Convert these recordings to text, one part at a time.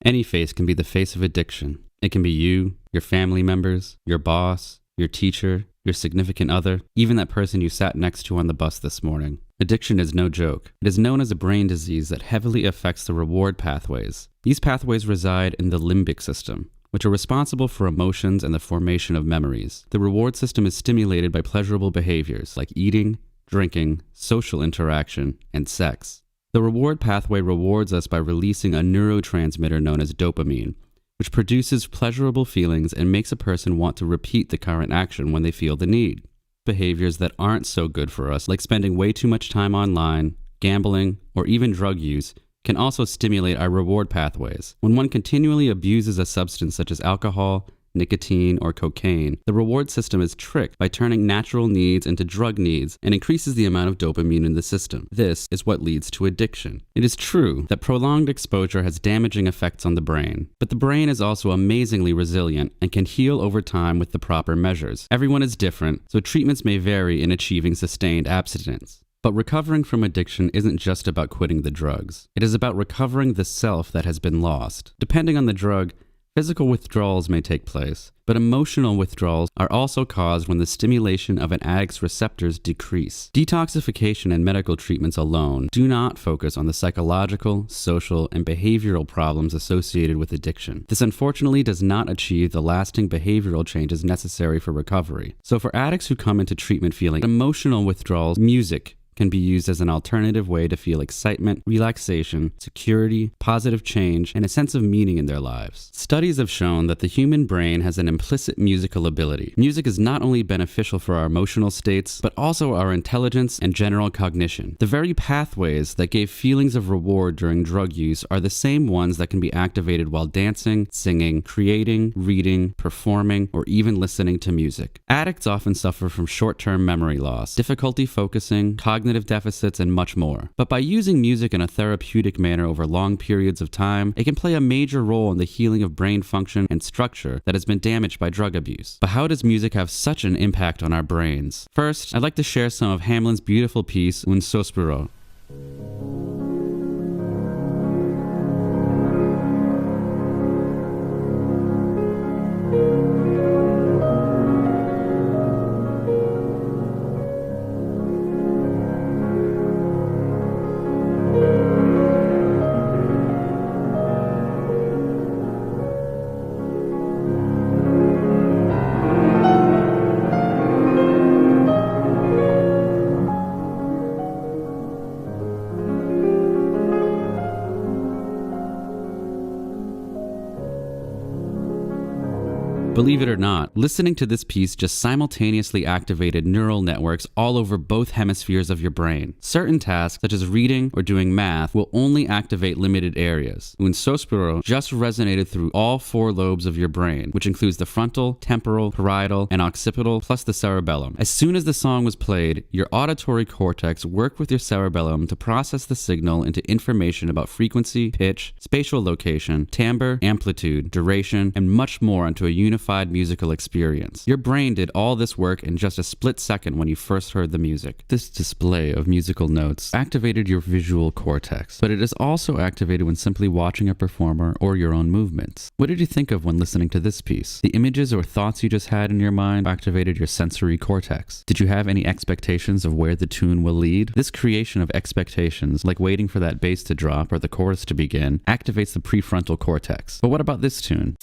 Any face can be the face of addiction. It can be you, your family members, your boss, your teacher, your significant other, even that person you sat next to on the bus this morning. Addiction is no joke. It is known as a brain disease that heavily affects the reward pathways. These pathways reside in the limbic system, which are responsible for emotions and the formation of memories. The reward system is stimulated by pleasurable behaviors like eating, drinking, social interaction, and sex. The reward pathway rewards us by releasing a neurotransmitter known as dopamine, which produces pleasurable feelings and makes a person want to repeat the current action when they feel the need. Behaviors that aren't so good for us, like spending way too much time online, gambling, or even drug use, can also stimulate our reward pathways. When one continually abuses a substance such as alcohol, nicotine, or cocaine, the reward system is tricked by turning natural needs into drug needs and increases the amount of dopamine in the system. This is what leads to addiction. It is true that prolonged exposure has damaging effects on the brain, but the brain is also amazingly resilient and can heal over time with the proper measures. Everyone is different, so treatments may vary in achieving sustained abstinence. But recovering from addiction isn't just about quitting the drugs. It is about recovering the self that has been lost. Depending on the drug, physical withdrawals may take place, but emotional withdrawals are also caused when the stimulation of an addict's receptors decrease. Detoxification and medical treatments alone do not focus on the psychological, social, and behavioral problems associated with addiction. This unfortunately does not achieve the lasting behavioral changes necessary for recovery. So for addicts who come into treatment feeling emotional withdrawals, music can be used as an alternative way to feel excitement, relaxation, security, positive change, and a sense of meaning in their lives. Studies have shown that the human brain has an implicit musical ability. Music is not only beneficial for our emotional states, but also our intelligence and general cognition. The very pathways that gave feelings of reward during drug use are the same ones that can be activated while dancing, singing, creating, reading, performing, or even listening to music. Addicts often suffer from short-term memory loss, difficulty focusing, cognitive deficits, and much more. But by using music in a therapeutic manner over long periods of time, it can play a major role in the healing of brain function and structure that has been damaged by drug abuse. But how does music have such an impact on our brains? First, I'd like to share some of Hamlin's beautiful piece, Un Sospiro. Believe it or not, listening to this piece just simultaneously activated neural networks all over both hemispheres of your brain. Certain tasks, such as reading or doing math, will only activate limited areas. Un Sospiro just resonated through all 4 lobes of your brain, which includes the frontal, temporal, parietal, and occipital, plus the cerebellum. As soon as the song was played, your auditory cortex worked with your cerebellum to process the signal into information about frequency, pitch, spatial location, timbre, amplitude, duration, and much more into a unified musical experience. Your brain did all this work in just a split second when you first heard the music. This display of musical notes activated your visual cortex, but it is also activated when simply watching a performer or your own movements. What did you think of when listening to this piece? The images or thoughts you just had in your mind activated your sensory cortex. Did you have any expectations of where the tune will lead? This creation of expectations, like waiting for that bass to drop or the chorus to begin, activates the prefrontal cortex. But what about this tune?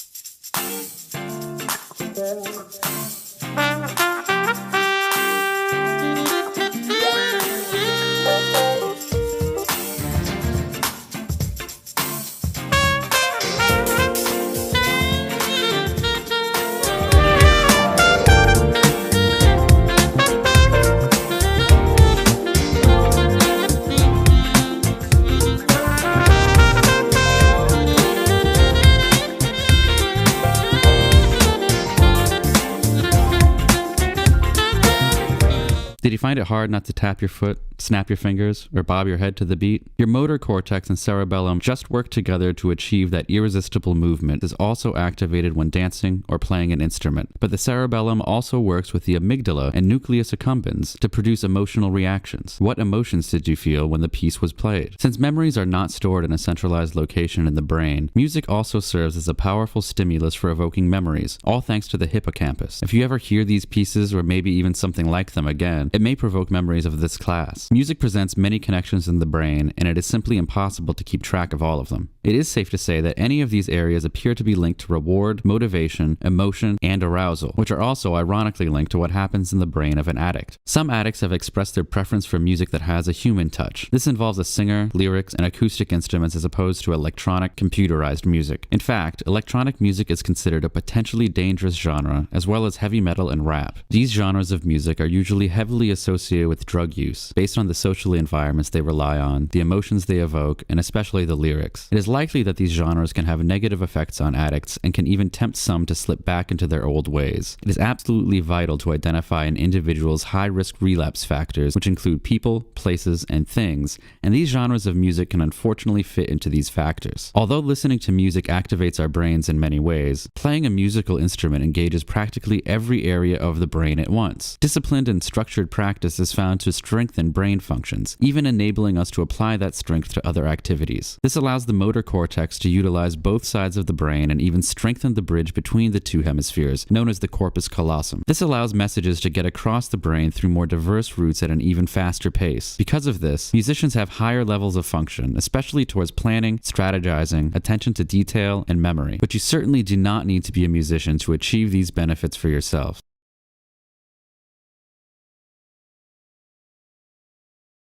Did you find it hard not to tap your foot snap your fingers, or bob your head to the beat? Your motor cortex and cerebellum just work together to achieve that irresistible movement is also activated when dancing or playing an instrument. But the cerebellum also works with the amygdala and nucleus accumbens to produce emotional reactions. What emotions did you feel when the piece was played? Since memories are not stored in a centralized location in the brain, music also serves as a powerful stimulus for evoking memories, all thanks to the hippocampus. If you ever hear these pieces or maybe even something like them again, it may provoke memories of this class. Music presents many connections in the brain, and it is simply impossible to keep track of all of them. It is safe to say that any of these areas appear to be linked to reward, motivation, emotion, and arousal, which are also ironically linked to what happens in the brain of an addict. Some addicts have expressed their preference for music that has a human touch. This involves a singer, lyrics, and acoustic instruments as opposed to electronic, computerized music. In fact, electronic music is considered a potentially dangerous genre, as well as heavy metal and rap. These genres of music are usually heavily associated with drug use, based on the social environments they rely on, the emotions they evoke, and especially the lyrics. It is likely that these genres can have negative effects on addicts and can even tempt some to slip back into their old ways. It is absolutely vital to identify an individual's high-risk relapse factors, which include people, places, and things, and these genres of music can unfortunately fit into these factors. Although listening to music activates our brains in many ways, playing a musical instrument engages practically every area of the brain at once. Disciplined and structured practice is found to strengthen brain functions, even enabling us to apply that strength to other activities. This allows the motor cortex to utilize both sides of the brain and even strengthen the bridge between the two hemispheres, known as the corpus callosum. This allows messages to get across the brain through more diverse routes at an even faster pace. Because of this, musicians have higher levels of function, especially towards planning, strategizing, attention to detail, and memory. But you certainly do not need to be a musician to achieve these benefits for yourself.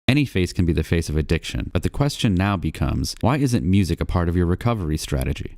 Any face can be the face of addiction, but the question now becomes, why isn't music a part of your recovery strategy?